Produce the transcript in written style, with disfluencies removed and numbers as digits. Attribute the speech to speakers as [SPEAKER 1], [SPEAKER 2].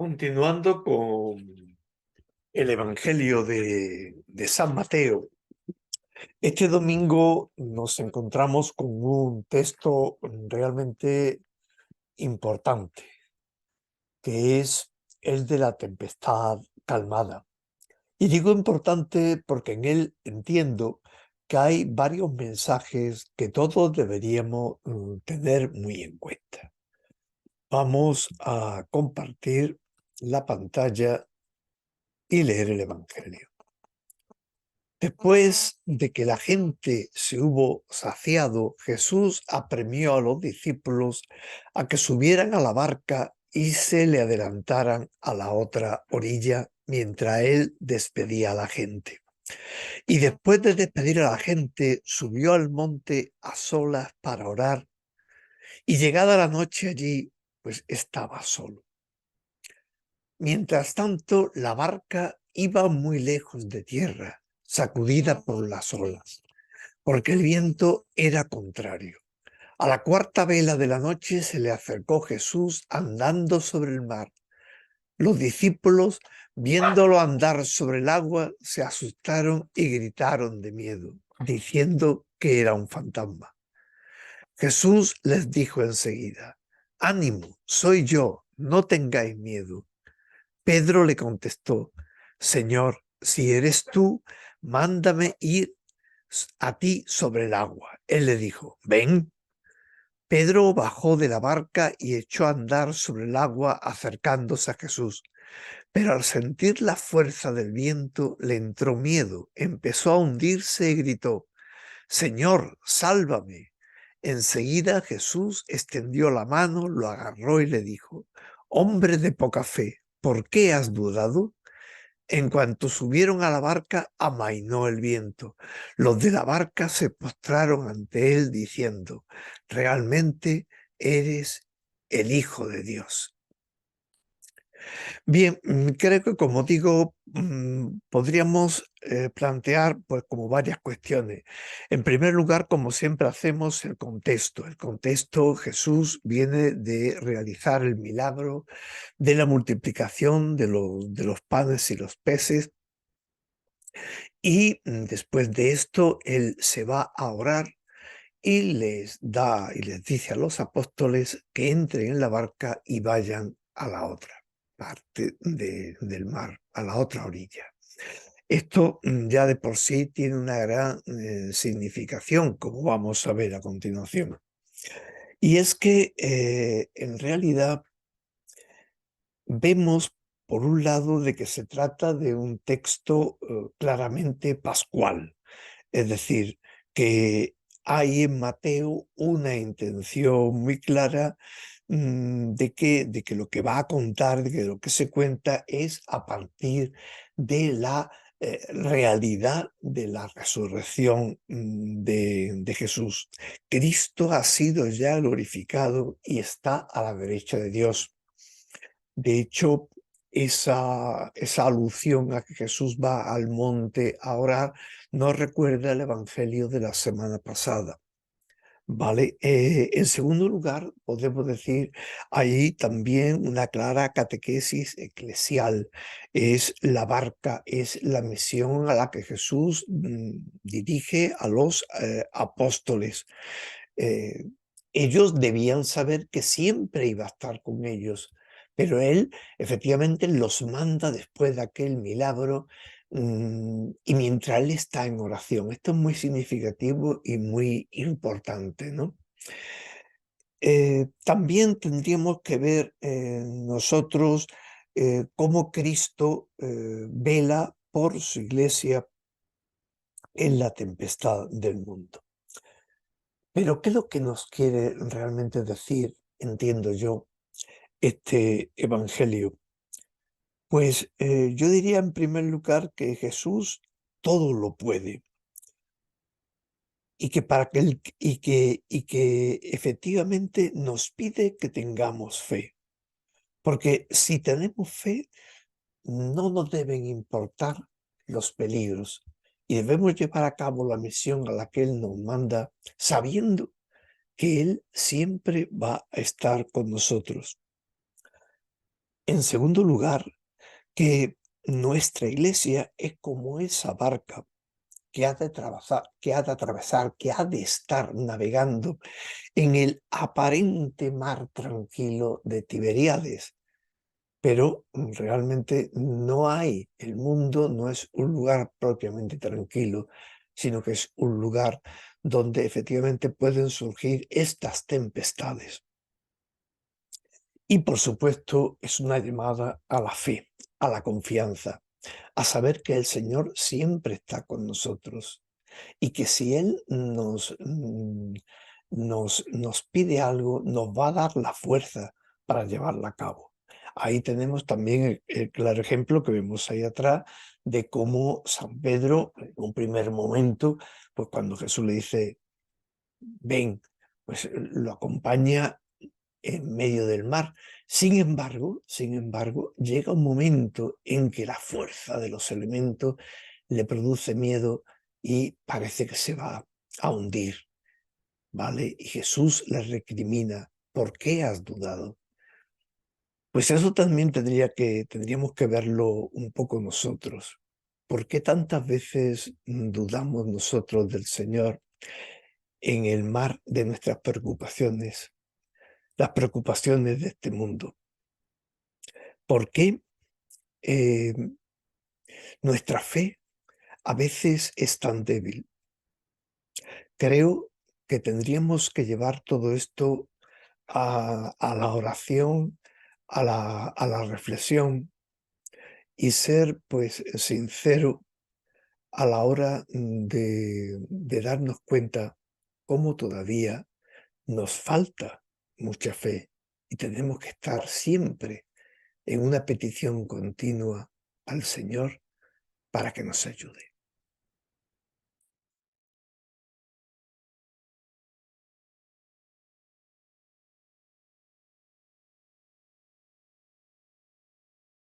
[SPEAKER 1] Continuando con el Evangelio de San Mateo, este domingo nos encontramos con un texto realmente importante, que es el de la tempestad calmada. Y digo importante porque en él entiendo que hay varios mensajes que todos deberíamos tener muy en cuenta. Vamos a compartir la pantalla y leer el Evangelio. Después de que la gente se hubo saciado, Jesús apremió a los discípulos a que subieran a la barca y se le adelantaran a la otra orilla mientras él despedía a la gente. Y después de despedir a la gente, subió al monte a solas para orar, y llegada la noche allí, pues estaba solo. Mientras tanto, la barca iba muy lejos de tierra, sacudida por las olas, porque el viento era contrario. A la cuarta vela de la noche se le acercó Jesús andando sobre el mar. Los discípulos, viéndolo andar sobre el agua, se asustaron y gritaron de miedo, diciendo que era un fantasma. Jesús les dijo enseguida: «Ánimo, soy yo, no tengáis miedo». Pedro le contestó: «Señor, si eres tú, mándame ir a ti sobre el agua». Él le dijo: «Ven». Pedro bajó de la barca y echó a andar sobre el agua acercándose a Jesús. Pero al sentir la fuerza del viento le entró miedo, empezó a hundirse y gritó: «Señor, sálvame». Enseguida Jesús extendió la mano, lo agarró y le dijo: «Hombre de poca fe, ¿por qué has dudado?». En cuanto subieron a la barca, amainó el viento. Los de la barca se postraron ante él diciendo: «Realmente eres el Hijo de Dios». Bien, creo que, como digo, podríamos plantear pues como varias cuestiones. En primer lugar, como siempre hacemos, el contexto. El contexto: Jesús viene de realizar el milagro de la multiplicación de los panes y los peces, y después de esto él se va a orar y les dice a los apóstoles que entren en la barca y vayan a la otra parte del mar, a la otra orilla. Esto ya de por sí tiene una gran significación, como vamos a ver a continuación. Y es que en realidad vemos, por un lado, de que se trata de un texto claramente pascual. Es decir, que hay en Mateo una intención muy clara de que lo que va a contar, de que lo que se cuenta es a partir de la realidad de la resurrección de Jesús. Cristo ha sido ya glorificado y está a la derecha de Dios. De hecho, esa alusión a que Jesús va al monte a orar nos recuerda el Evangelio de la semana pasada, ¿vale? En segundo lugar, podemos decir, hay también una clara catequesis eclesial. Es la barca, es la misión a la que Jesús dirige a los apóstoles. Eh, Ellos debían saber que siempre iba a estar con ellos, pero él efectivamente los manda después de aquel milagro, y mientras él está en oración. Esto es muy significativo y muy importante, ¿no? También tendríamos que ver nosotros cómo Cristo vela por su iglesia en la tempestad del mundo. Pero ¿qué es lo que nos quiere realmente decir, entiendo yo, este Evangelio? Pues yo diría en primer lugar que Jesús todo lo puede, y que, y que efectivamente nos pide que tengamos fe. Porque si tenemos fe, no nos deben importar los peligros y debemos llevar a cabo la misión a la que Él nos manda, sabiendo que Él siempre va a estar con nosotros. En segundo lugar, que nuestra iglesia es como esa barca que ha de estar navegando en el aparente mar tranquilo de Tiberíades. Pero realmente no hay, el mundo no es un lugar propiamente tranquilo, sino que es un lugar donde efectivamente pueden surgir estas tempestades. Y por supuesto es una llamada a la fe, a la confianza, a saber que el Señor siempre está con nosotros y que si Él nos pide algo, nos va a dar la fuerza para llevarla a cabo. Ahí tenemos también el claro ejemplo que vemos ahí atrás de cómo San Pedro, en un primer momento, pues cuando Jesús le dice, ven, pues lo acompaña en medio del mar. Sin embargo, llega un momento en que la fuerza de los elementos le produce miedo y parece que se va a hundir, ¿vale? Y Jesús le recrimina, ¿por qué has dudado? Pues eso también tendríamos que verlo un poco nosotros. ¿Por qué tantas veces dudamos nosotros del Señor en el mar de nuestras preocupaciones, las preocupaciones de este mundo? ¿Por qué eh, nuestra fe a veces es tan débil? Creo que tendríamos que llevar todo esto a la oración, a la reflexión y ser pues sincero a la hora de darnos cuenta cómo todavía nos falta mucha fe y tenemos que estar siempre en una petición continua al Señor para que nos ayude.